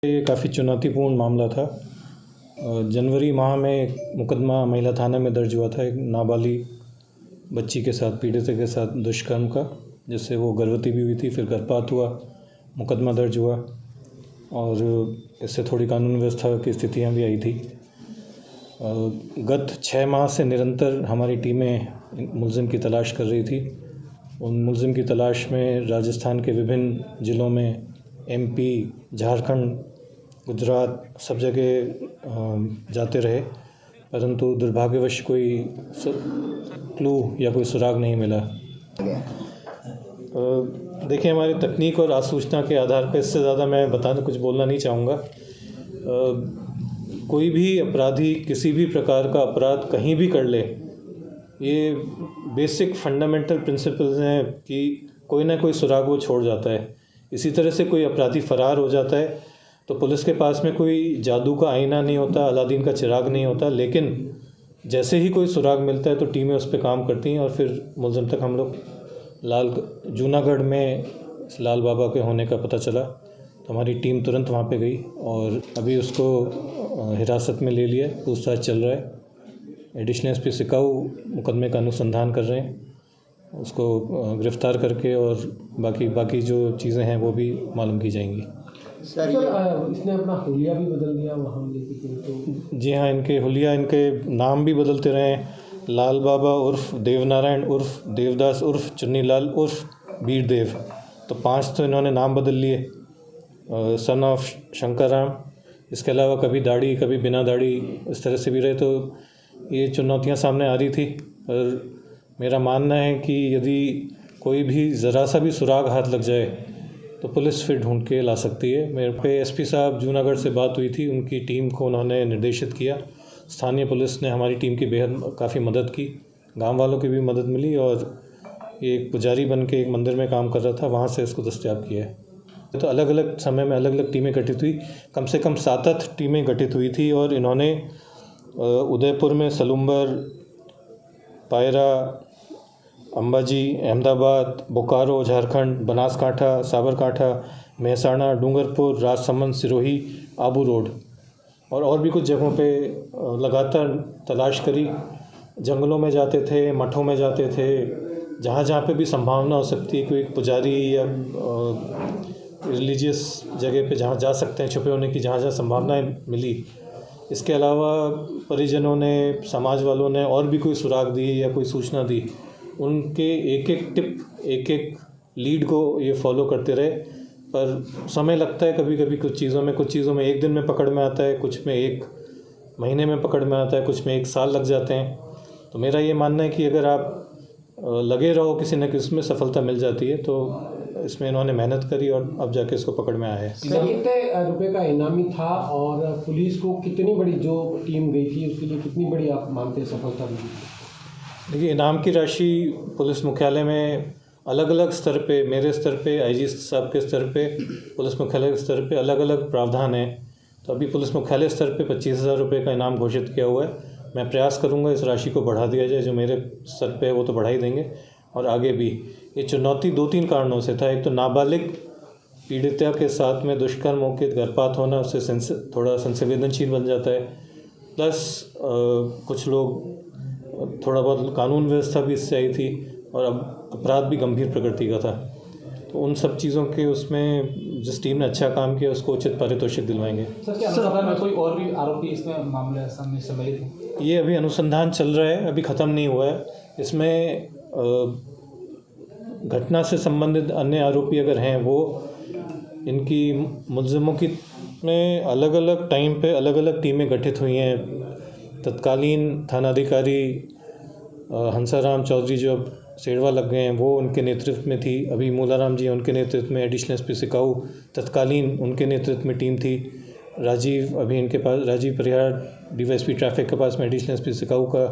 ये काफ़ी चुनौतीपूर्ण मामला था। जनवरी माह में एक मुकदमा महिला थाना में दर्ज हुआ था एक नाबालिग बच्ची के साथ, पीड़िता के साथ दुष्कर्म का, जिससे वो गर्भवती भी हुई थी, फिर गर्भपात हुआ, मुकदमा दर्ज हुआ और इससे थोड़ी कानून व्यवस्था की स्थितियाँ भी आई थी। गत 6 माह से निरंतर हमारी टीमें मुलज़िम की तलाश कर रही थी। उन मुलज़िम की तलाश में राजस्थान के विभिन्न ज़िलों में, MP, झारखंड, गुजरात, सब जगह जाते रहे, परंतु दुर्भाग्यवश कोई क्लू या कोई सुराग नहीं मिला। देखिए, हमारी तकनीक और आसूचना के आधार पर इससे ज़्यादा मैं कुछ बोलना नहीं चाहूँगा। कोई भी अपराधी किसी भी प्रकार का अपराध कहीं भी कर ले, ये बेसिक फंडामेंटल प्रिंसिपल्स हैं कि कोई ना कोई सुराग वो छोड़ जाता है। इसी तरह से कोई अपराधी फ़रार हो जाता है तो पुलिस के पास में कोई जादू का आईना नहीं होता, अलादीन का चिराग नहीं होता, लेकिन जैसे ही कोई सुराग मिलता है तो टीमें उस पर काम करती हैं और फिर मुलज़िम तक हम लोग जूनागढ़ में लाल बाबा के होने का पता चला तो हमारी टीम तुरंत वहाँ पे गई और अभी उसको हिरासत में ले लिया, पूछताछ चल रहा है। एडिशनल SP सिकाऊ मुकदमे का अनुसंधान कर रहे हैं, उसको गिरफ़्तार करके और बाकी जो चीज़ें हैं वो भी मालूम की जाएंगी। सर इसने अपना हुलिया भी बदल दिया वहाँ लेके तो? जी हाँ, इनके नाम भी बदलते रहे हैं। लाल बाबा उर्फ देवनारायण उर्फ देवदास उर्फ चुन्नीलाल उर्फ वीरदेव, तो 5 तो इन्होंने नाम बदल लिए। सन ऑफ शंकरराम, इसके अलावा कभी दाढ़ी कभी बिना दाढ़ी, इस तरह से भी रहे। तो ये चुनौतियाँ सामने आ रही थी, पर मेरा मानना है कि यदि कोई भी ज़रा सा भी सुराग हाथ लग जाए तो पुलिस फिर ढूंढ के ला सकती है। मेरे पे SP साहब जूनागढ़ से बात हुई थी, उनकी टीम को उन्होंने निर्देशित किया। स्थानीय पुलिस ने हमारी टीम की बेहद काफ़ी मदद की, गांव वालों की भी मदद मिली और ये एक पुजारी बन के एक मंदिर में काम कर रहा था, वहाँ से इसको दस्तयाब किया है। तो अलग अलग समय में अलग अलग टीमें गठित हुई, कम से कम 7 टीमें गठित हुई थी और इन्होंने उदयपुर में सलूम्बर, पायरा, अंबाजी, अहमदाबाद, बोकारो झारखंड, बनासकांठा, साबरकांठा, मेहसाणा, डूंगरपुर, राजसमंद, सिरोही, आबू रोड और भी कुछ जगहों पे लगातार तलाश करी। जंगलों में जाते थे, मठों में जाते थे, जहाँ जहाँ पे भी संभावना हो सकती है कोई पुजारी या रिलीजियस जगह पे जहाँ जा सकते हैं छुपे होने की, जहाँ जहाँ संभावनाएं मिली। इसके अलावा परिजनों ने, समाज वालों ने और भी कोई सुराग दी या कोई सूचना दी, उनके एक एक टिप, एक एक लीड को ये फॉलो करते रहे। पर समय लगता है कभी कभी कुछ चीज़ों में 1 दिन में पकड़ में आता है, कुछ में 1 महीने में पकड़ में आता है, कुछ में 1 साल लग जाते हैं। तो मेरा ये मानना है कि अगर आप लगे रहो किसी न किसी में सफलता मिल जाती है। तो इसमें इन्होंने मेहनत करी और अब जाके इसको पकड़ में आया है। कितने रुपए का इनामी था और पुलिस को कितनी बड़ी जो टीम गई थी उसके लिए कितनी बड़ी आप मानते हैं सफलता मिली? देखिए, इनाम की राशि पुलिस मुख्यालय में अलग अलग स्तर पे, मेरे स्तर पे, IG साहब के स्तर पे, पुलिस मुख्यालय के स्तर पे अलग अलग प्रावधान है। तो अभी पुलिस मुख्यालय स्तर पे 25,000 रुपये का इनाम घोषित किया हुआ है। मैं प्रयास करूंगा इस राशि को बढ़ा दिया जाए, जो मेरे स्तर पे है वो तो बढ़ा ही देंगे और आगे भी। ये चुनौती 2-3 कारणों से था। एक तो नाबालिग पीड़िता के साथ में दुष्कर्म होकर गर्भपात होना, उससे थोड़ा संवेदनशील बन जाता है, प्लस कुछ लोग थोड़ा बहुत कानून व्यवस्था भी इससे आई थी और अब अपराध भी गंभीर प्रकृति का था। तो उन सब चीज़ों के उसमें जिस टीम ने अच्छा काम किया उसको उचित पारितोषिक दिलवाएंगे। सर, क्या अनुसंधान में कोई और भी आरोपी इसमें मामले सामने सम्मिलित हैं? ये अभी अनुसंधान चल रहा है, अभी ख़त्म नहीं हुआ है। इसमें घटना से संबंधित अन्य आरोपी अगर हैं वो, इनकी मुलज़िमों की में अलग अलग टाइम पे अलग अलग टीमें गठित हुई हैं। तत्कालीन थानाधिकारी हंसाराम चौधरी जो अब सेड़वा लग गए हैं, वो उनके नेतृत्व में थी। अभी मूलाराम जी उनके नेतृत्व में, एडिशनल SP सिकाऊ तत्कालीन उनके नेतृत्व में टीम थी। राजीव, अभी इनके पास राजीव परिहार DYSP ट्रैफिक के पास में एडिशनल SP सिकाऊ का